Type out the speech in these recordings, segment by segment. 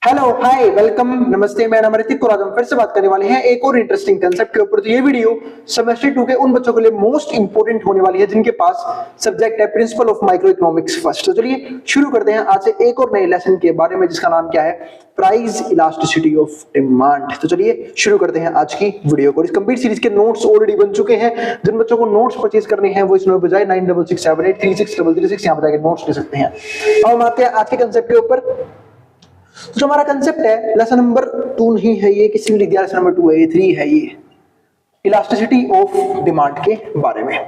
Hello hi welcome नमस्ते। मैं नाम ऋतिक और आज हम फिर से बात करने वाले हैं एक और इंटरेस्टिंग कंसेप्ट के ऊपर। तो ये वीडियो सेमेस्टर 2 के उन बच्चों के लिए मोस्ट इंपोर्टेंट होने वाली है जिनके पास सब्जेक्ट है principle of micro economics first. तो चलिए शुरू करते हैं आज से एक और नए लेसन के बारे में जिसका नाम क्या है, प्राइस इलास्टिसिटी ऑफ डिमांड। तो चलिए शुरू करते हैं आज की वीडियो को। इस कंप्लीट सीरीज के नोट्स ऑलरेडी बन चुके हैं। जिन बच्चों को नोट्स परचेज करने हैं वो इस नंबर पर जाए 9667836336 यहाँ पर जाकर नोट्स ले सकते हैं। अब हम आते हैं आज के कंसेप्ट के ऊपर। तो जो हमारा कंसेप्ट है लेसन नंबर 2 नहीं है ये, किसी ने लिख दिया लेसन नंबर 2 है, ये 3 है, ये इलास्टिसिटी ऑफ डिमांड के बारे में।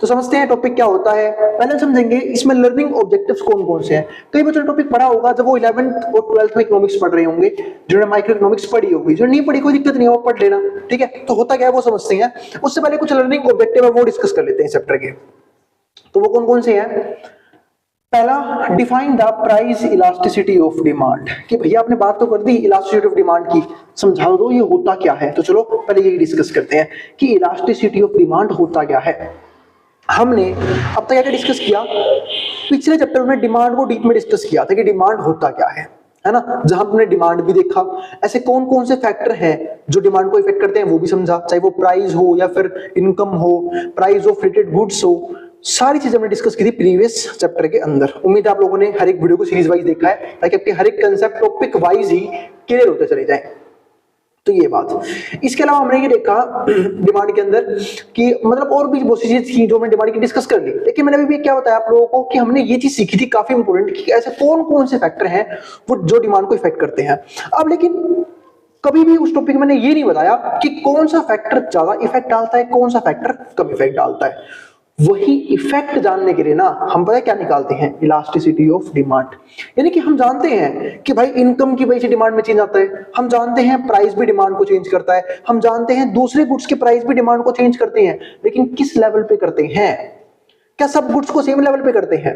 तो समझते हैं टॉपिक क्या होता है। पहले समझेंगे इसमें लर्निंग ऑब्जेक्टिव्स कौन कौन से हैं। कई बच्चों ने टॉपिक पढ़ा होगा जब वो 11th और 12th में इकोनॉमिक्स पढ़ रहे होंगे, जिन्होंने माइक्रो इकोनॉमिक्स पढ़ी होगी। जो नहीं पढ़ी कोई दिक्कत नहीं है, वो पढ़ लेना, ठीक है। तो होता क्या है वो समझते हैं। उससे पहले कुछ लर्निंग ऑब्जेक्टिव है वो डिस्कस कर लेते हैं चैप्टर के। तो वो कौन कौन से हैं। पहला, define the price elasticity of demand. कि भैया आपने बात तो कर दी इलास्टिसिटी ऑफ डिमांड की, समझा दो ये होता क्या है। तो चलो पहले ये डिस्कस करते हैं कि इलास्टिसिटी ऑफ डिमांड होता क्या है। हमने अब तक क्या डिस्कस किया, पिछले चैप्टर में डिमांड को डीप में डिस्कस किया था कि डिमांड होता क्या है ना। जहां हमने डिमांड भी देखा, ऐसे कौन कौन से फैक्टर हैं जो डिमांड को इफेक्ट करते हैं वो भी समझा, चाहे वो प्राइस हो या फिर इनकम हो, प्राइस ऑफ रिलेटेड गुड्स हो, सारी चीजें हमने डिस्कस की थी प्रीवियस चैप्टर के अंदर। उम्मीद है आप लोगों ने हर एक वीडियो को सीरीज वाइज देखा है ताकि आपके हर एक कंसेप्ट टॉपिक वाइज ही क्लियर होते चले जाए। तो ये बात। इसके अलावा हमने ये देखा डिमांड के अंदर कि मतलब और भी बहुत सी चीज थी जो हमने डिमांड की डिस्कस कर ली, लेकिन मैंने अभी क्या बताया आप लोगों को कि हमने ये चीज सीखी थी काफी इंपॉर्टेंट कि ऐसे कौन कौन से फैक्टर हैं वो जो डिमांड को इफेक्ट करते हैं। अब लेकिन कभी भी उस टॉपिक में मैंने ये नहीं बताया कि कौन सा फैक्टर ज्यादा इफेक्ट डालता है, कौन सा फैक्टर कम इफेक्ट डालता है। वही इफेक्ट जानने के लिए ना हम पता है क्या निकालते हैं, इलास्टिसिटी ऑफ डिमांड। यानी कि हम जानते हैं कि भाई इनकम की वजह से डिमांड में चेंज आता है, हम जानते हैं प्राइस भी डिमांड को चेंज करता है, हम जानते हैं दूसरे गुड्स के प्राइस भी डिमांड को चेंज करते हैं, लेकिन किस लेवल पे करते हैं। क्या सब गुड्स को सेम लेवल पे करते हैं?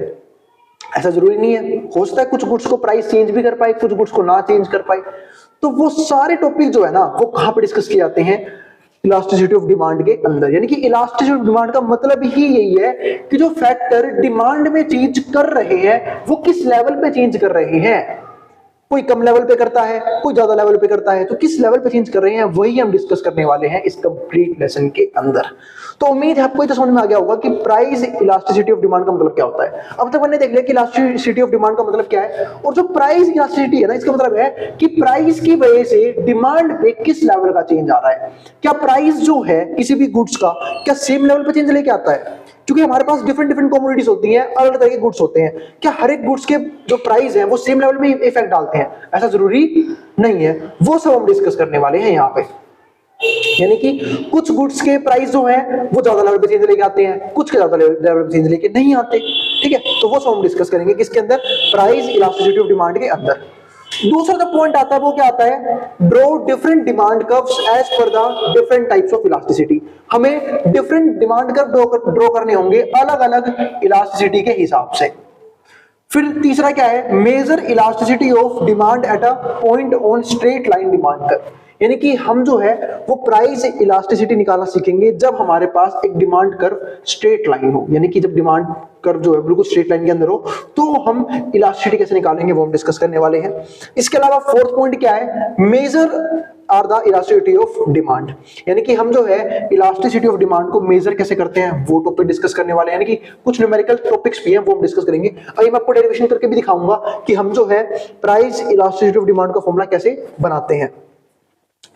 ऐसा जरूरी नहीं है, हो सकता है कुछ गुड्स को प्राइस चेंज भी कर पाए, कुछ गुड्स को ना चेंज कर पाए। तो वो सारे टॉपिक जो है ना वो कहां पे डिस्कस किए जाते हैं, इलास्टिसिटी ऑफ डिमांड के अंदर। यानी कि इलास्टिसिटी ऑफ डिमांड का मतलब ही यही है कि जो फैक्टर डिमांड में चेंज कर रहे हैं वो किस लेवल पे चेंज कर रहे हैं। कोई कम लेवल पे करता है, कोई ज्यादा लेवल पे करता है, तो किस लेवल पे चेंज कर रहे हैं वही हम डिस्कस करने वाले हैं इस कंप्लीट लेसन के अंदर। तो उम्मीद है आपको ये तो समझ में आ गया होगा कि प्राइस इलास्टिसिटी ऑफ डिमांड का मतलब क्या होता है। अब तक मैंने देख लिया कि इलास्टिसिटी ऑफ डिमांड का मतलब क्या है, और जो प्राइस इलास्टिसिटी है ना इसका मतलब है कि प्राइस की वजह से डिमांड पे किस लेवल का चेंज आ रहा है। क्या प्राइस जो है किसी भी गुड्स का क्या सेम लेवल पे चेंज लेके आता है? क्योंकि हमारे पास डिफरेंट डिफरेंट कमोडिटीज होती हैं, अलग अलग तरह के गुड्स होते हैं। क्या हर एक गुड्स के जो प्राइस हैं वो सेम लेवल में इफेक्ट डालते हैं? ऐसा जरूरी नहीं है। वो सब हम डिस्कस करने वाले हैं यहाँ पे। यानी कि कुछ गुड्स के प्राइस जो है वो ज्यादा लेवल पे चेंज लेके आते हैं, कुछ के ज्यादा लेवल पे चेंज लेके नहीं आते, ठीक है। तो वो सब हम डिस्कस करेंगे किसके अंदर, प्राइस इलास्टिसिटी ऑफ डिमांड के अंदर। दूसरा जो पॉइंट आता है वो क्या आता है, draw different demand curves as per the different types of elasticity. हमें डिफरेंट डिमांड कर्व ड्रॉ करने होंगे अलग अलग इलास्टिसिटी के हिसाब से। फिर तीसरा क्या है, measure elasticity of demand at a point on straight line demand curve. यानी कि हम जो है वो प्राइस इलास्टिसिटी निकालना सीखेंगे जब हमारे पास एक डिमांड कर्व स्ट्रेट लाइन हो। यानी कि जब डिमांड कर्व जो है बिल्कुल स्ट्रेट लाइन के अंदर हो तो हम इलास्टिसिटी कैसे निकालेंगे वो हम डिस्कस करने वाले हैं। इसके अलावा फोर्थ पॉइंट क्या है, measure or the elasticity of demand. यानी कि हम जो है इलास्टिसिटी ऑफ डिमांड को मेजर कैसे करते हैं वो टॉपिक डिस्कस करने वाले हैं। यानी कि कुछ न्यूमेरिकल टॉपिक्स भी हैं वो हम डिस्कस करेंगे। अभी मैं आपको डेरिवेशन करके भी दिखाऊंगा कि हम जो है प्राइस इलास्टिसिटी ऑफ डिमांड का फॉर्मूला कैसे बनाते हैं।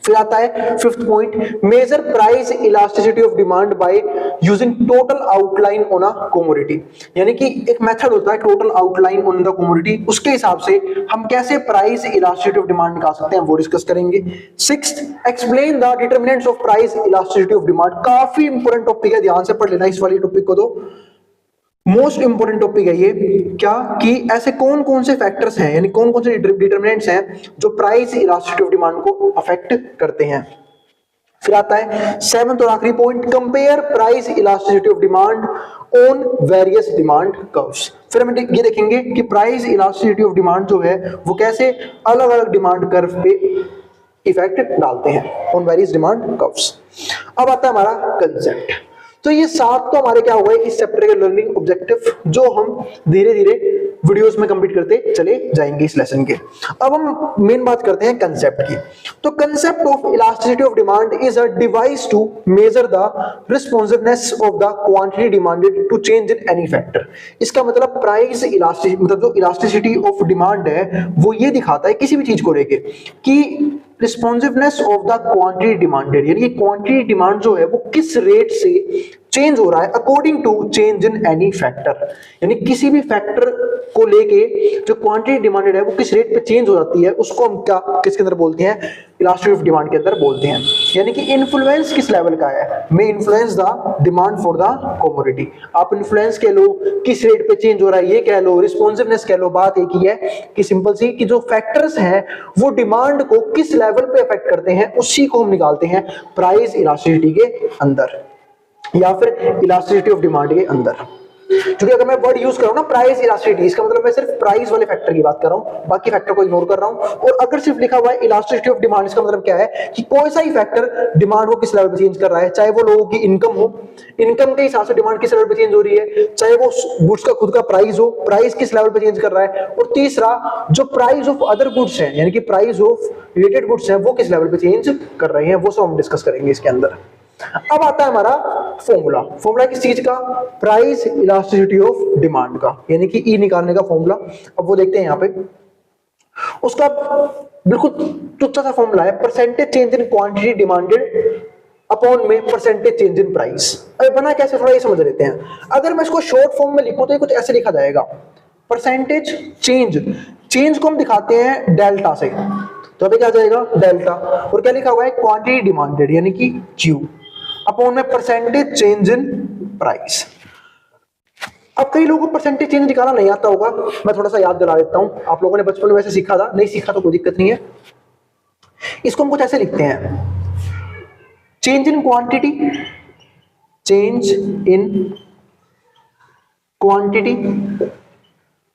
फिर आता है fifth point, measure price elasticity of demand by using total outline on a commodity. यानी कि एक मेथड होता है total outline on the commodity, उसके हिसाब से हम कैसे प्राइस इलास्टिसिटी ऑफ डिमांड निकाल सकते हैं वो डिस्कस करेंगे। Sixth, explain the determinants of price elasticity of demand. काफी इंपॉर्टेंट टॉपिक है, ध्यान से पढ़ लेना इस वाली टॉपिक को। तो मोस्ट इंपोर्टेंट टॉपिक है ये, क्या कि ऐसे कौन कौन से फैक्टर्स हैं, यानी कौन कौन से डिटरमिनेंट्स हैं जो प्राइस इलास्टिसिटी ऑफ डिमांड को अफेक्ट करते हैं। फिर आता है सेवंथ और आखिरी point, compare price elasticity of demand on various demand curves. फिर हम ये देखेंगे कि प्राइस इलास्टिसिटी ऑफ डिमांड जो है वो कैसे अलग अलग डिमांड कर्व पे इफेक्ट डालते हैं, ऑन वेरियस डिमांड कर्व्स। अब आता है हमारा कंसेप्ट। तो ये 7 तो हमारे क्या हो गए इस चैप्टर के लर्निंग ऑब्जेक्टिव जो हम धीरे धीरे वीडियोस में कंप्लीट करते चले जाएंगे इस लेसन के। अब हम मेन बात करते हैं कंसेप्ट की। तो concept of elasticity of demand is a device to measure the responsiveness of the quantity demanded to change in any factor. इसका मतलब प्राइस इलास्टिसिटी, मतलब जो इलास्टिसिटी ऑफ डिमांड है वो ये दिखाता है किसी भी चीज को लेके कि responsiveness of the quantity demanded, यानी क्वांटिटी डिमांड जो है वो किस रेट से चेंज हो रहा है according to change in any factor, यानी किसी भी फैक्टर को लेके जो क्वांटिटी डिमांडेड है वो किस रेट पे चेंज हो जाती है उसको हम क्या किसके अंदर बोलते हैं, इलास्टिसिटी ऑफ डिमांड के अंदर बोलते हैं। यानी कि इन्फ्लुएंस किस लेवल का है, may influence the demand for the commodity. आप इन्फ्लुएंस कह लो, किस रेट पे चेंज हो रहा है ये कह लो, रिस्पॉन्सिवनेस कह लो, बात एक ही है कि सिंपल सी कि जो फैक्टर्स हैं वो डिमांड को किस लेवल पे अफेक्ट करते हैं उसी को हम निकालते हैं प्राइस इलास्टिसिटी के अंदर या फिर इलास्टिसिटी ऑफ डिमांड के अंदर। क्योंकि अगर मैं वर्ड यूज कर रहा हूं ना प्राइस इलास्टिसिटी, इसका मतलब मैं सिर्फ प्राइस वाले फैक्टर की बात कर रहा हूं, बाकी फैक्टर को इग्नोर कर रहा हूं। और अगर सिर्फ लिखा हुआ है इलास्टिसिटी ऑफ डिमांड, इसका मतलब क्या है कि कोई सा ही फैक्टर डिमांड को किस लेवल पे चेंज कर रहा है, चाहे वो लोगों की इनकम हो, इनकम के हिसाब से डिमांड किस लेवल पे चेंज हो रही है, चाहे वो गुड्स का खुद का प्राइस हो, प्राइस किस लेवल पे चेंज कर रहा है, और तीसरा जो प्राइस ऑफ अदर गुड्स है यानी कि प्राइस ऑफ रिलेटेड गुड्स है वो किस लेवल पे चेंज कर रहे हैं, वो सब हम डिस्कस करेंगे इसके अंदर। अब आता है हमारा फॉर्मूला। फॉर्मूला किस चीज का, प्राइस इलास्टिसिटी ऑफ डिमांड का, यानी कि ई निकालने का फॉर्मूला। अब वो देखते हैं यहाँ पे, उसका बिल्कुल तुच्छ सा फॉर्मूला है, percentage change in quantity demanded upon में परसेंटेज चेंज इन प्राइस। अब बना कैसे थोड़ा ये समझ लेते हैं। अगर मैं इसको शॉर्ट फॉर्म में लिखूं तो ये कुछ ऐसे लिखा जाएगा, परसेंटेज चेंज को हम दिखाते हैं डेल्टा से, तो अभी क्या जाएगा डेल्टा, और क्या लिखा हुआ है क्वांटिटी डिमांडेड यानी कि क्यू अपॉन में परसेंटेज चेंज इन प्राइस। अब कई लोगों को परसेंटेज चेंज निकालना नहीं आता होगा, मैं थोड़ा सा याद दिला देता हूं, आप लोगों ने बचपन में वैसे सीखा था, नहीं सीखा तो कोई दिक्कत नहीं है। इसको हम कुछ ऐसे लिखते हैं, change in quantity, change in quantity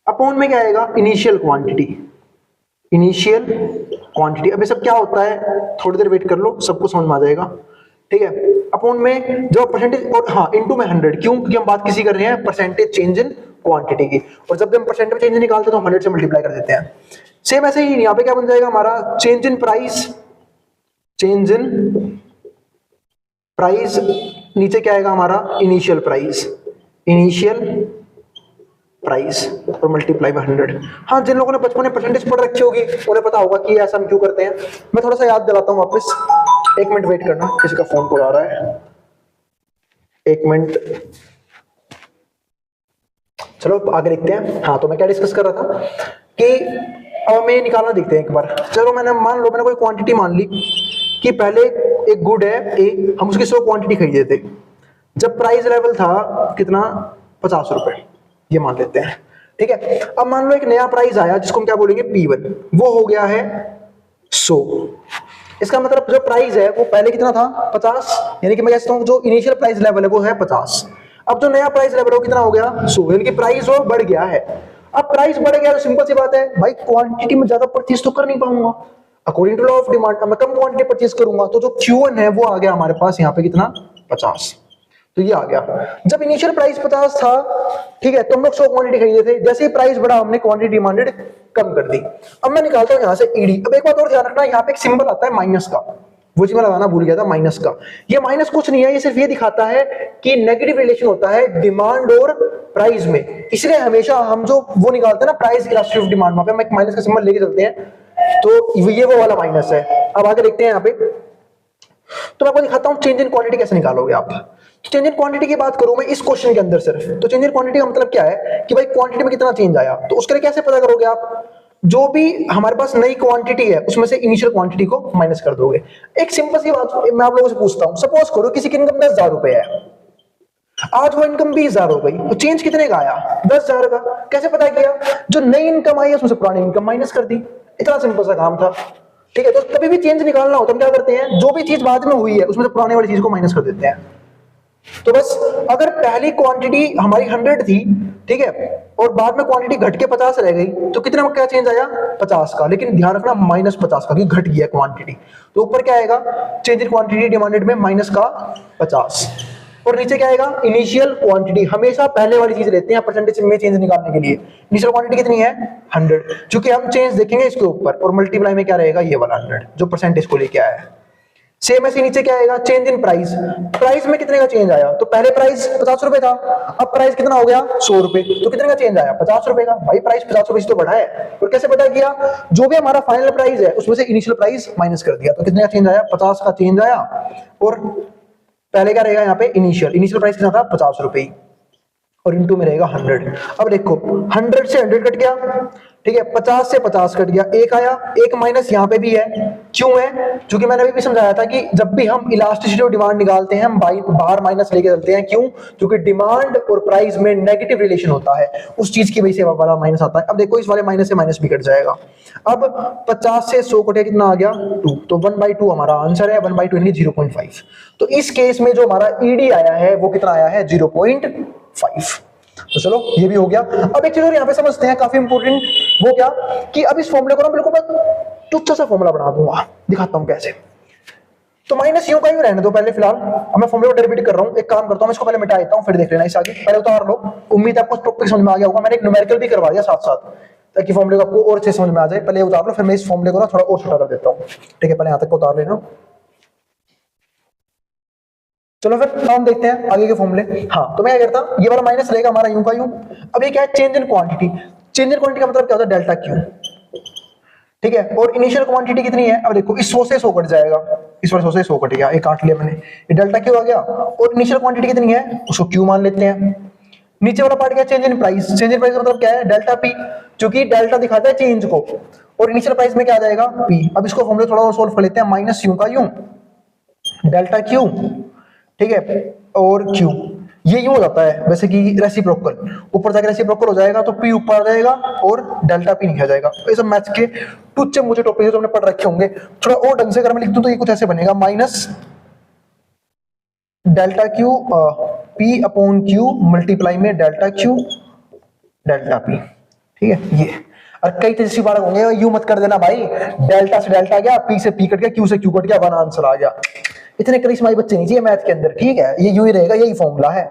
upon में क्या आएगा इनिशियल क्वांटिटी, इनिशियल क्वांटिटी। अब ये सब क्या होता है थोड़ी देर वेट कर लो, सबको समझ में आ जाएगा, ठीक है। अपॉन में जो परसेंटेज, और हाँ इनटू में 100, क्यों, क्योंकि हम बात किसी कर रहे हैं परसेंटेज चेंज इन क्वांटिटी की, और जब हम परसेंटेज चेंज निकालते हैं तो 100 से मल्टीप्लाई कर देते हैं। सेम ऐसे ही यहाँ पे क्या बन जाएगा हमारा, change in price, change in price, नीचे क्या आएगा हमारा इनिशियल प्राइस, इनिशियल प्राइस और मल्टीप्लाई बाय 100। हाँ, जिन लोगों ने बचपन में परसेंटेज पढ़ रखी होगी उन्हें पता होगा कि ऐसा हम क्यों करते हैं। मैं थोड़ा सा याद दिलाता हूँ वापस, एक मिनट वेट करना, किसी का फोन कॉल आ रहा है, एक मिनट। चलो आगे देखते हैं। हाँ, तो मैं क्या डिस्कस कर रहा था कि अब हमें निकालना देखते हैं एक बार। चलो मान लो मैंने कोई क्वांटिटी मान ली कि पहले एक गुड है ए, हम उसकी 100 क्वांटिटी खरीदे थे, जब प्राइस लेवल था कितना 50 रुपए, ये मान लेते हैं, ठीक है। अब मान लो एक नया प्राइस आया जिसको हम क्या बोलेंगे P1, वो हो गया है 100। इसका मतलब जो प्राइस है वो पहले कितना था 50, यानी कि मैं कहता हूं जो इनिशियल प्राइस लेवल है वो है 50। अब जो नया प्राइस लेवल है वो कितना हो गया 100, यानी कि प्राइस वो बढ़ गया है। अब प्राइस बढ़ गया तो सिंपल सी बात है भाई, क्वांटिटी में ज्यादा परचेज तो कर नहीं पाऊंगा, according to law of demand मैं कम क्वांटिटी परचेज करूंगा, तो जो Q1 है वो आ गया हमारे पास यहाँ पे कितना 50, तो ये आ गया। जब इनिशियल प्राइस 50 था, ठीक है, तो हम लोग 100 क्वांटिटी खरीदे थे, जैसे ही प्राइस बढ़ा हमने क्वांटिटी डिमांडेड कम कर दी। अब मैं निकालता हूं यहां से ईडी। अब एक बात और ध्यान रखना, यहाँ पे एक सिंबल आता है माइनस का, वो चीज मैं लगाना भूल गया था, माइनस का। ये माइनस कुछ नहीं है, ये सिर्फ ये दिखाता है कि नेगेटिव रिलेशन होता है डिमांड और प्राइस में, इसलिए हमेशा हम जो वो निकालते हैं ना प्राइस इलास्टिसिटी ऑफ डिमांड, वहां पे हम एक माइनस का सिंबल लेके चलते हैं, तो ये वो वाला माइनस है। अब आगे देखते हैं यहाँ पे, तो मैं आपको दिखाता हूं चेंज इन क्वांटिटी कैसे निकालोगे आप। चेंज इन क्वांटिटी की बात करूं मैं इस क्वेश्चन के अंदर सिर्फ, तो चेंज इन क्वांटिटी का मतलब क्या है कि भाई क्वांटिटी में कितना चेंज आया, तो उसके लिए कैसे पता करोगे आप, जो भी हमारे पास नई क्वांटिटी है उसमें से इनिशियल क्वांटिटी को माइनस कर दोगे। एक सिंपल सी बात मैं आप लोगों से पूछता हूं, सपोज करो किसी की इनकम 10,000 रुपए है, आज वो इनकम 20,000 हो गई, तो चेंज कितने का आया 10,000 का। कैसे पता किया, जो नई इनकम आई है उसमें से पुरानी इनकम माइनस कर दी, इतना सिंपल सा काम था, ठीक है। तो कभी भी चेंज निकालना हो तो हम क्या करते हैं, जो भी चीज बाद में हुई है उसमें से पुराने वाली चीज को माइनस कर देते हैं। तो बस अगर पहली क्वांटिटी हमारी 100 थी, ठीक है, और बाद में क्वांटिटी घट के 50 रह गई, तो कितने में क्या चेंज आया 50 का, लेकिन ध्यान रखना -50 का, क्योंकि घट गया क्वांटिटी, तो ऊपर क्या आएगा चेंज इन क्वांटिटी डिमांडेड में -50। और नीचे क्या आएगा, इनिशियल क्वांटिटी। हमेशा पहले वाली चीज लेते हैं परसेंटेज में चेंज निकालने के लिए। इनिशियल क्वांटिटी कितनी है 100, क्योंकि हम चेंज देखेंगे इसके ऊपर, और मल्टीप्लाई में क्या रहेगा ये वाला 100 जो परसेंटेज को लेके आया है। सेम ऐसे नीचे क्या आएगा, चेंज इन प्राइस। प्राइस में कितने का चेंज आया, तो पहले प्राइस 50 रुपए था, अब प्राइस कितना हो गया 100 रुपए, तो कितने का चेंज आया 50 रुपए का। भाई प्राइस 50 रुपए से तो बढ़ा है। और कैसे बढ़ा किया, जो भी हमारा फाइनल प्राइस है उसमें से इनिशियल प्राइस माइनस कर दिया, तो कितने का चेंज आया 50 का चेंज आया। और पहले क्या रहेगा यहाँ पे, इनिशियल प्राइस कितना था 50 रुपए, और इनटू में रहेगा 100। अब देखो 100 से 100 कट गया, ठीक है, 50 से 50 कट गया, एक आया, एक माइनस यहाँ पे भी है। क्यों है, क्योंकि मैंने अभी भी समझाया था कि जब भी हम इलास्टिसिटी और डिमांड निकालते हैं हम बाहर माइनस लेके चलते हैं। क्यों, क्योंकि डिमांड और प्राइस में नेगेटिव रिलेशन होता है, उस चीज की वजह से वाला माइनस आता है। अब देखो इस वाले माइनस से माइनस भी कट जाएगा। अब 50 से 100 कटे कितना आ गया 2, तो 1/2 हमारा आंसर है, 1/2 यानी 0.5। तो इस केस में जो हमारा ईडी आया है वो कितना आया है 0.5। तो चलो ये भी हो गया। अब एक चीज और यहाँ पे समझते हैं काफी इंपॉर्टेंट, वो क्या कि अब इस फॉर्मूले को ना बिल्कुल मैं तुच्छ सा फॉर्मूला बना दूंगा, दिखाता हूं कैसे। तो माइनस यूं का यूं रहने दो पहले फिलहाल, अब मैं फॉर्मूले को रिपीट कर रहा हूं। एक काम करता हूं, इसको पहले मिटा देता हूं, फिर देख लेना इसे आगे। पहले उतार लो, उम्मीद है आपको टॉपिक समझ में आ गया होगा। मैंने एक न्यूमेरिकल भी करवा दिया साथ साथ, ताकि फॉर्मूले को आपको और अच्छे समझ में आ जाए। पहले उतार लो, फिर मैं इस फॉर्मूले को ना थोड़ा और छोटा कर देता हूं, ठीक है। पहले यहां तक उतार लेना। चलो फिर हम देखते हैं आगे के फॉर्मूले। हाँ, तो मैं क्या करता हूं, ये वाला माइनस रहेगा हमारा यूं का यूं। अब ये क्या है, change in quantity. Change in quantity का मतलब क्या होता है, डेल्टा क्यू, ठीक है। और इनिशियल क्वांटिटी कितनी है, अब देखो इस 100 से 100 कट जाएगा, इस वाले 100 से 100 कट गया, एक काट लिया मैंने, ये डेल्टा क्यू आ गया। और इनिशियल क्वांटिटी कितनी है उसको क्यू मान लेते हैं। नीचे वाला पार्ट क्या, change in price. Change in price का मतलब क्या है, डेल्टा पी, क्योंकि डेल्टा दिखाता है चेंज को, और इनिशियल प्राइस में क्या आ जाएगा पी। अब इसको फॉर्मूला थोड़ा और सोल्व कर लेते हैं, माइनस यूं का यूं, डेल्टा क्यू, ठीक है, और क्यू। ये यूं हो जाता है वैसे कि रेसिप्रोकल, ऊपर जाकर रेसिप्रोकल हो जाएगा तो पी ऊपर आ जाएगा और डेल्टा पी नीचे आ जाएगा। तो ये सब मैथ्स के टुच्चे मुझे टॉपिक जो हमने पढ़ रखे होंगे, थोड़ा और ढंग से अगर मैं लिख दूं तो ये कुछ ऐसे बनेगा, minus delta Q P upon Q multiply में डेल्टा क्यू डेल्टा पी, ठीक है। ये और कई तेजस्वी बालक होंगे, यूं मत कर देना भाई, डेल्टा से डेल्टा गया, पी से पी कट गया, क्यू से क्यू कट गया, वन आंसर आ गया। इतने करिश्माई बच्चे नहीं चाहिए मैथ के अंदर, ठीक है। ये यूं ही रहेगा, यही फॉर्मूला है,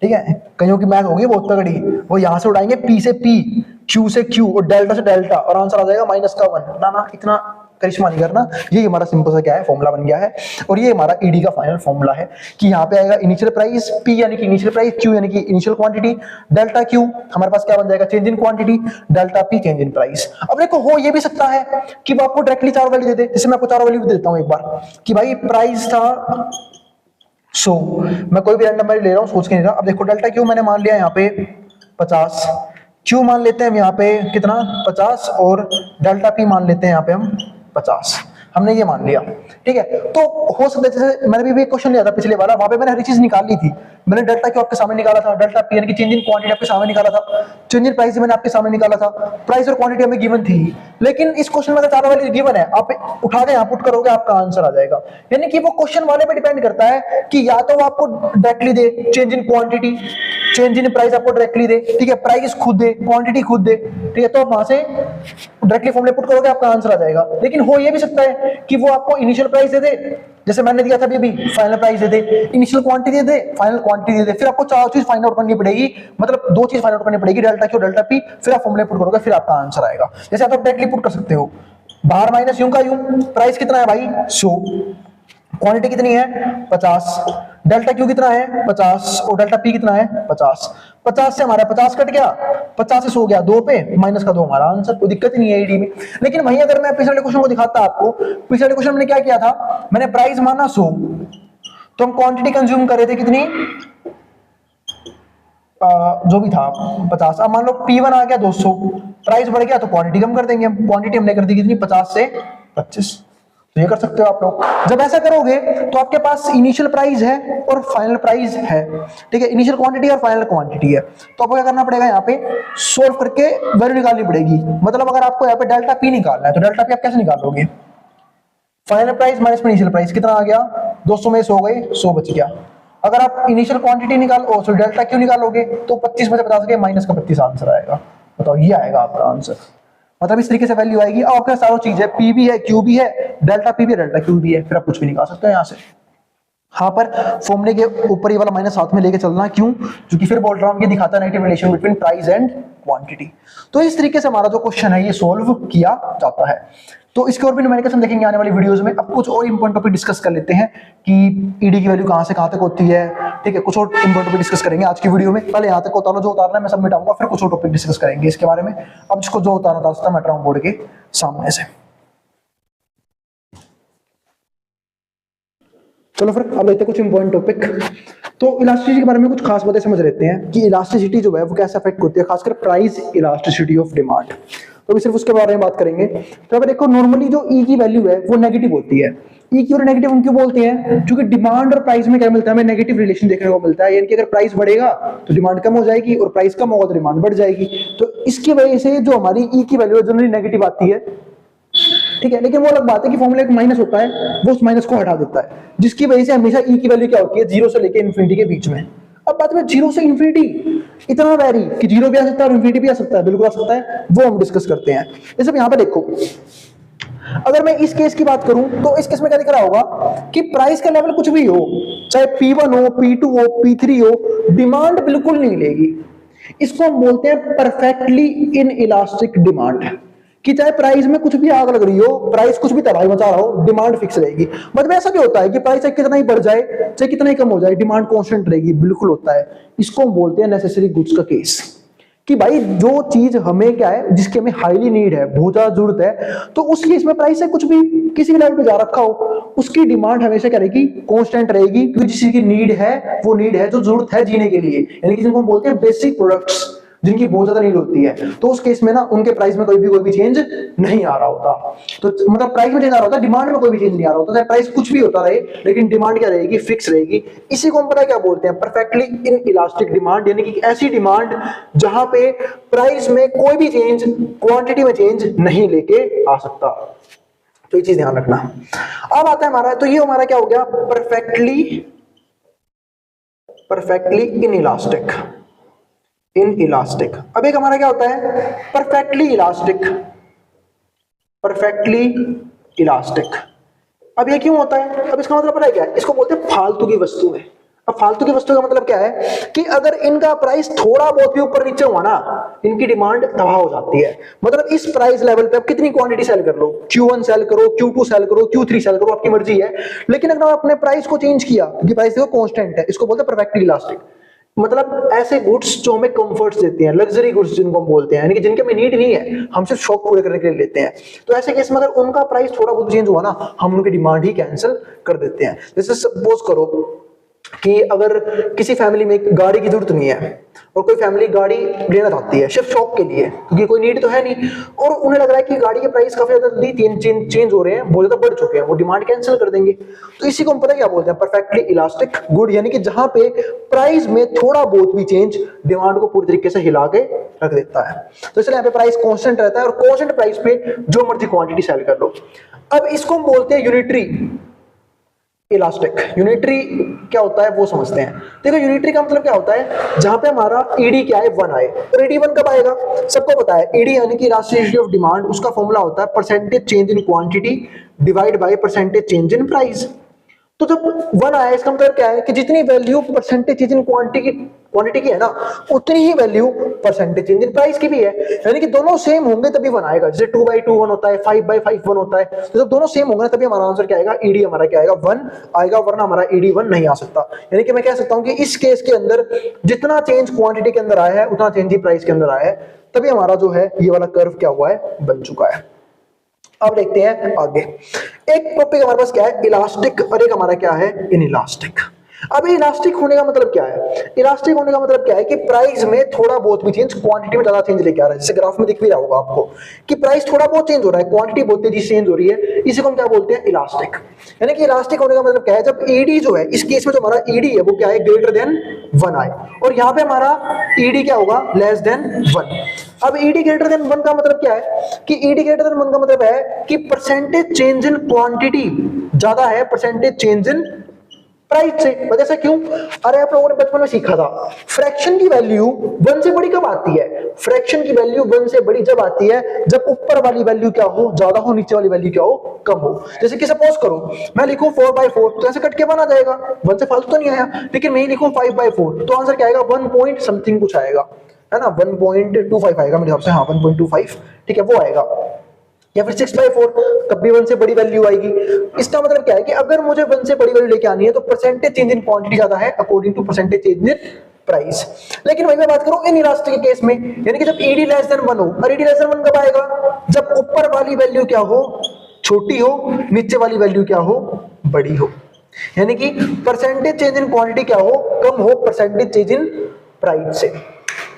ठीक है। कईयों की मैथ होगी बहुत तगड़ी, वो यहां से उड़ाएंगे पी से पी, क्यू से क्यू और डेल्टा से डेल्टा, और आंसर आ जाएगा माइनस का 1। ना ना, इतना करिश्मा नहीं करना। ये हमारा सिंपल सा क्या है, फॉर्मूला बन गया है। और ये हमारा ईडी का फाइनल फॉर्मूला है कि यहाँ पे आएगा इनिशियल प्राइस, पी यानी कि इनिशियल प्राइस, क्यू यानी कि इनिशियल क्वांटिटी, डेल्टा क्यू हमारे पास क्या बन जाएगा, change in quantity, delta P change in price. अब देखो हो ये भी सकता है कि वो आपको डायरेक्टली 4 वैल्यू दे दे, जैसे मैं आपको 4 वैल्यू देता हूँ एक बार, कि भाई प्राइस था 100, मैं कोई भी रैंडम वैल्यू ले रहा हूँ, सोच के नहीं रहा। अब देखो डेल्टा क्यू मैंने मान लिया यहाँ पे 50, क्यू मान लेते हैं हम यहाँ पे कितना 50, और डेल्टा पी मान लेते हैं यहाँ पे हम 50, हमने ये मान लिया, ठीक है। तो हो सकता है, जैसे मैंने भी एक क्वेश्चन लिया था पिछले वाला, वहां पे मैंने हर चीज निकाल ली थी। मैंने डेल्टा क्यू आपके सामने निकाला था, डेल्टा पी यानी कि चेंज इन क्वांटिटी आपके सामने निकाला था, चेंज इन प्राइस मैंने आपके सामने निकाला था, प्राइस और क्वांटिटी हमें गिवन थी। लेकिन इस क्वेश्चन में अगर 4 वैल्यू गिवन है, आप उठा के यहाँ पुट करोगे, आपका आंसर आ जाएगा। यानी कि वो क्वेश्चन वाले पे डिपेंड करता है कि या तो वो आपको directly they change in quantity, change in price आपको डायरेक्टली दे, ठीक है, प्राइस खुद दे, क्वांटिटी खुद दे, ठीक है, तो आप वहां से डायरेक्टली फॉर्मूले पुट करोगे, आपका आंसर आ जाएगा। लेकिन हो ये भी सकता है कि वो आपको इनिशियल प्राइस दे दे, जैसे मैंने दिया था अभी, फाइनल प्राइस दे दे, इनिशियल क्वांटिटी दे दे, फाइनल क्वांटिटी दे दे, फिर आपको 4 चीज फाइंड आउट करनी पड़ेगी, मतलब 2 चीज फाइंड आउट करनी पड़ेगी, डेल्टा क्यू डेल्टा पी, फिर आप फॉर्मूले पुट करोगे, फिर आपका आंसर आएगा। जैसे आप डायरेक्टली पुट कर सकते हो, बाहर माइनस यूं का यूं, प्राइस कितना है भाई 100, क्वांटिटी कितनी है 50, डेल्टा क्यू कितना है 50, और डेल्टा पी कितना है 50। 50 से हमारा 50 कट गया, 50 से 100 गया 2 पे, माइनस का 2 हमारा आंसर, कोई दिक्कत ही नहीं है ईडी में। लेकिन वहीं अगर मैं पिछले क्वेश्चन को दिखाता आपको, पिछले क्वेश्चन में क्या किया था, मैंने प्राइस माना 100, तो हम क्वांटिटी कंज्यूम कर रहे थे कितनी, जो भी था 50। अब मान लो P1 आ गया 200, प्राइस बढ़ गया तो क्वांटिटी कम कर देंगे हम, क्वांटिटी हमने कर दी कितनी 50 से 25। तो ये कर सकते हो आप लोग। जब ऐसा करोगे तो आपके पास इनिशियल प्राइस है और फाइनल प्राइस है, ठीक है, इनिशियल क्वांटिटी और फाइनल क्वांटिटी है। तो आपको क्या करना पड़ेगा, यहाँ पे सोल्व करके वैल्यू निकालनी पड़ेगी। मतलब अगर आपको यहाँ पे डेल्टा पी निकालना है तो डेल्टा पी आप कैसे निकालोगे, final price minus initial price, कितना आ गया 200 में 100 गए, 100 बच गया। अगर आप इनिशियल क्वांटिटी निकालो, सॉरी डेल्टा क्यू निकालोगे तो 25 में से 50 गए, माइनस का 25 आंसर आएगा। बताओ, ये आएगा आपका आंसर। मतलब इस तरीके से वैल्यू आएगी। अब आपके सारी चीज है, पी भी है, क्यू भी है, डेल्टा पी भी है, डेल्टा क्यू भी है, फिर आप कुछ भी निकाल सकते हैं यहाँ से। हाँ पर फॉर्मूले के ऊपर ये वाला माइनस साथ में लेके चलना, क्यों? क्योंकि फिर बोल रहा हूँ ये दिखाता है negative relation between price and quantity. तो इस तरीके से हमारा जो क्वेश्चन है ये सोल्व किया जाता है। तो इसके और भी न्यूमेरिकल्स देखेंगे आने वाली वीडियोस में। अब कुछ और इंपॉर्टेंट टॉपिक डिस्कस कर लेते हैं कि ईडी की वैल्यू कहाँ से कहाँ तक होती है, ठीक है? कुछ और इंपॉर्टेंट टॉपिक डिस्कस करेंगे आज की वीडियो में। पहले यहाँ तक उतारो, जो उतारना है मैं सब मिटाऊंगा, फिर कुछ और टॉपिक डिस्कस करेंगे इसके बारे में। अब इसको जो उतारना था मैं हूँ बोर्ड के सामने से। चलो फिर अब लेते हैं कुछ इंपॉर्टेंट टॉपिक। तो इलास्टिसिटी के बारे में कुछ खास बातें समझ लेते हैं कि इलास्टिसिटी जो है वो कैसे अफेक्ट होती है, खासकर प्राइस इलास्टिसिटी ऑफ डिमांड। तो अभी सिर्फ उसके बारे में बात करेंगे। तो अब देखो नॉर्मली जो ई की वैल्यू है वो नेगेटिव होती है। ई की और नेगेटिव हम क्यों बोलते हैं? क्योंकि डिमांड और प्राइस में क्या मिलता है, हमें नेगेटिव रिलेशन देखने को मिलता है। यानी कि अगर प्राइस बढ़ेगा तो डिमांड कम हो जाएगी और प्राइस कम होगा तो डिमांड बढ़ जाएगी। तो इसकी वजह से जो हमारी ई की वैल्यू है जनरली नेगेटिव आती है, ठीक है? लेकिन वो अलग बात है कि फॉर्मूले का माइनस होता है, वो उस माइनस को हटा देता है, जिसकी वजह से हमेशा ई की वैल्यू क्या होती है, 0 से लेके इन्फिनिटी के बीच में। अब बात में 0 से इन्फिनिटी इतना वैरी कि 0 भी आ सकता है और इन्फिनिटी भी आ सकता है, बिल्कुल आ सकता है, वो हम डिस्कस करते हैं। जैसे यहाँ पे देखो, अगर मैं इस केस की बात करूं तो इस केस में क्या दिख रहा होगा कि प्राइस का लेवल कुछ भी हो, चाहे P1 हो, P2 हो, P3 हो, डिमांड बिल्कुल नहीं लेगी। इसको हम बोलते हैं परफेक्टली इन इलास्टिक डिमांड, कि चाहे प्राइस में कुछ भी आग लग रही हो, प्राइस कुछ भी तबाही मचा रहा हो, डिमांड फिक्स रहेगी। मतलब ऐसा भी होता है कि प्राइस चाहे कितना ही बढ़ जाए चाहे कितना ही कम हो जाए, डिमांड कांस्टेंट रहेगी, बिल्कुल होता है। इसको हम बोलते हैं नेसेसरी गुड्स का केस, कि भाई जो चीज हमें क्या है, जिसकी हमें हाईली नीड है, बहुत ज्यादा जरूरत है, तो उस केस में प्राइस से कुछ भी किसी भी लेवल पे जा रखा हो, उसकी डिमांड हमेशा क्या रहेगी, कांस्टेंट रहेगी, क्योंकि जिस चीज की नीड है वो नीड है जो जरूरत है जीने के लिए, यानी कि जिनको हम बोलते हैं बेसिक प्रोडक्ट्स, जिनकी बहुत ज्यादा नीड होती है। तो उस केस में ना उनके प्राइस में कोई भी चेंज नहीं आ रहा होता। तो मतलब प्राइस में चेंज आ रहा होता, डिमांड में कोई भी चेंज नहीं आ रहा होता। चाहे प्राइस कुछ भी होता रहे लेकिन डिमांड क्या रहेगी, फिक्स रहेगी। इसी को हम पता क्या बोलते हैं, परफेक्टली इन इलास्टिक डिमांड, यानी कि ऐसी डिमांड जहां पे प्राइस में कोई भी चेंज क्वांटिटी में चेंज नहीं लेके आ सकता। तो ये चीज ध्यान रखना। अब आता है हमारा, तो ये हमारा क्या हो गया, परफेक्टली इन इलास्टिक। अब एक हमारा क्या होता है, परफेक्टली इलास्टिक। अब ये क्यों होता है? अब इसका मतलब पता है क्या है, इसको बोलते हैं फालतू की वस्तु है। अब फालतू की वस्तु का मतलब क्या है कि अगर इनका प्राइस थोड़ा बहुत भी ऊपर नीचे हुआ ना, इनकी डिमांड तबाह हो जाती है। मतलब इस प्राइस लेवल पे आप कितनी क्वांटिटी सेल कर लो, Q1 सेल करो, Q2 सेल करो, Q3 सेल करो, आपकी मर्जी है। लेकिन अगर आपने प्राइस को चेंज किया, क्योंकि प्राइस देखो कांस्टेंट है, इसको बोलते हैं परफेक्टली इलास्टिक। मतलब ऐसे गुड्स जो हमें कंफर्ट्स देते हैं, लग्जरी गुड्स जिनको हम बोलते हैं, यानी कि जिनके में नीड नहीं है, हम सिर्फ शौक पूरे करने के लिए लेते हैं। तो ऐसे केस में अगर उनका प्राइस थोड़ा बहुत चेंज हुआ ना, हम उनकी डिमांड ही कैंसिल कर देते हैं। जैसे सपोज करो कि अगर किसी फैमिली में एक गाड़ी की जरूरत नहीं है और कोई फैमिली गाड़ी लेना चाहती है सिर्फ शौक के लिए, क्योंकि कोई नीड तो है नहीं, और उन्हें लग रहा है कि गाड़ी के प्राइस काफी ज्यादा जल्दी चेंज हो रहे हैं, बहुत ज्यादा बढ़ चुके हैं, वो डिमांड कैंसिल कर देंगे। तो इसी को हम पता क्या बोलते हैं, परफेक्टली इलास्टिक गुड, यानी कि जहां पे प्राइस में थोड़ा बहुत भी चेंज डिमांड को पूरी तरीके से हिला के रख देता है। तो इसलिए यहाँ पे प्राइस कांस्टेंट रहता है और कांस्टेंट प्राइस पे जो मर्जी क्वांटिटी सेल कर लो। अब इसको हम बोलते हैं यूनिटरी इलास्टिक। यूनिटरी क्या होता है वो समझते हैं। देखो यूनिटरी का मतलब क्या होता है, जहां पे हमारा ईडी क्या है, 1 आए। और ईडी 1 कब आएगा, सबको पता है। ईडी यानी कि इलास्टिसिटी ऑफ डिमांड, उसका फॉर्मूला होता है percentage change in quantity divide by percentage change in price. तो जब 1 आया इसका मतलब क्या है कि जितनी value percentage change in quantity की है ना, उतनी ही value percentage change in price की भी है। यानी कि दोनों सेम होंगे तभी 1 आएगा। जैसे 2/2 1 होता है, 5/5 1 होता है। तो जब दोनों सेम होंगे ना तभी हमारा आंसर क्या आएगा, ईडी हमारा क्या आएगा, 1 आएगा, वरना हमारा ईडी 1 नहीं आ सकता। यानी कि मैं कह सकता हूं कि इस केस के अंदर जितना चेंज क्वांटिटी के अंदर आया है उतना चेंज ही प्राइस के अंदर आया है, तभी हमारा जो है ये वाला कर्व क्या हुआ है, बन चुका है। अब देखते हैं आगे। एक टॉपिक हमारे पास क्या है, इलास्टिक, और एक हमारा क्या है, इनइलास्टिक। अब इलास्टिक होने का मतलब क्या है, इलास्टिक होने का मतलब क्या है कि प्राइस में थोड़ा बहुत भी चेंज क्वांटिटी में ज्यादा चेंज लेके आ रहा है। जैसे ग्राफ में दिख भी रहा होगा आपको कि प्राइस थोड़ा बहुत चेंज हो रहा है, क्वांटिटी बहुत तेजी से चेंज हो रही है, इसी को हम क्या बोलते हैं, इलास्टिक। यानी कि इलास्टिक होने का मतलब क्या है, जब ईडी जो है, इस केस में जो हमारा ईडी है वो क्या है, ग्रेटर देन 1 आए, और यहाँ पे हमारा ईडी क्या होगा, लेस देन 1। अब ईडी ग्रेटर देन 1 का मतलब क्या है कि ईडी ग्रेटर देन 1 का मतलब है कि परसेंटेज चेंज इन क्वांटिटी ज्यादा है परसेंटेज चेंज इन प्राइस से। मतलब ऐसा क्यों? अरे आप लोगों ने बचपन में सीखा था, फ्रैक्शन की वैल्यू 1 से बड़ी कब आती है? फ्रैक्शन की वैल्यू 1 से बड़ी जब आती है जब ऊपर वाली वैल्यू क्या हो, ज्यादा हो, नीचे वाली वैल्यू क्या हो, कम हो। जैसे कि सपोज करो मैं लिखूं 4/4, तो ऐसे कट के 1 आ जाएगा, 1 से फालतू तो नहीं आया। लेकिन मैं ही लिखूं 5/4, तो आंसर क्या आएगा? 1 पॉइंट समथिंग कुछ आएगा, है ना, 1.25 आएगा मेरे हिसाब से, हाँ 1.25, ठीक है, वो आएगा। या फिर 6/4, तब भी 1 से बड़ी वैल्यू आएगी। इसका मतलब क्या है कि अगर मुझे 1 से बड़ी वैल्यू लेके आनी है तो परसेंटेज चेंज इन क्वांटिटी ज्यादा है according to percentage change in price. लेकिन वही मैं बात करूं इनइलास्टिक के केस में, यानी कि जब ईडी लेस देन 1 हो। और ईडी लेस देन 1 कब आएगा? जब ऊपर वाली वैल्यू क्या हो, छोटी हो, नीचे वाली वैल्यू क्या हो, बड़ी हो। यानी कि परसेंटेज चेंज इन क्वांटिटी क्या हो, कम हो, परसेंटेज चेंज इन प्राइस से।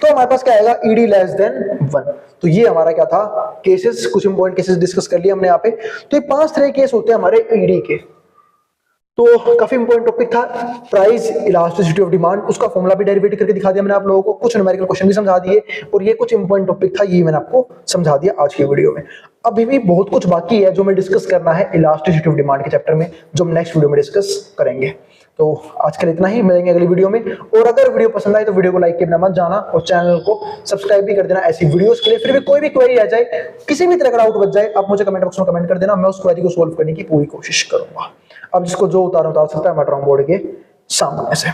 तो हमारे पास क्या आएगा? ED less than 1। तो ये हमारा क्या था? केसेस, कुछ इंपॉर्टेंट केसेस डिस्कस कर लिए हमने यहाँ पे। तो ये 5 तरह के केस होते हैं हमारे ईडी के। तो काफी इंपॉर्टेंट टॉपिक था प्राइस इलास्टिसिटी ऑफ डिमांड, उसका फॉर्मूला भी डेरिवेट करके दिखा दिया मैंने आप लोगों को, कुछ न्यूमेरिकल क्वेश्चन भी समझा दिए, और ये कुछ इंपॉर्टेंट टॉपिक था, ये मैंने आपको समझा दिया आज की वीडियो में। अभी भी बहुत कुछ बाकी है जो मैं डिस्कस करना है इलास्टिसिटी ऑफ डिमांड के चैप्टर में, जो हम नेक्स्ट वीडियो में डिस्कस करेंगे। तो आज के लिए इतना ही, मिलेंगे अगली वीडियो में। और अगर वीडियो पसंद आए तो वीडियो को लाइक करना मत जाना, और चैनल को सब्सक्राइब भी कर देना ऐसी वीडियोस के लिए। फिर भी कोई भी क्वेरी आ जाए, किसी भी तरह का डाउट बच जाए, आप मुझे कमेंट बॉक्स में कमेंट कर देना, मैं उस क्वेरी को सोल्व करने की पूरी कोशिश करूंगा। अब जिसको जो उतार सकता है मैं ड्रॉइंग बोर्ड के सामने से।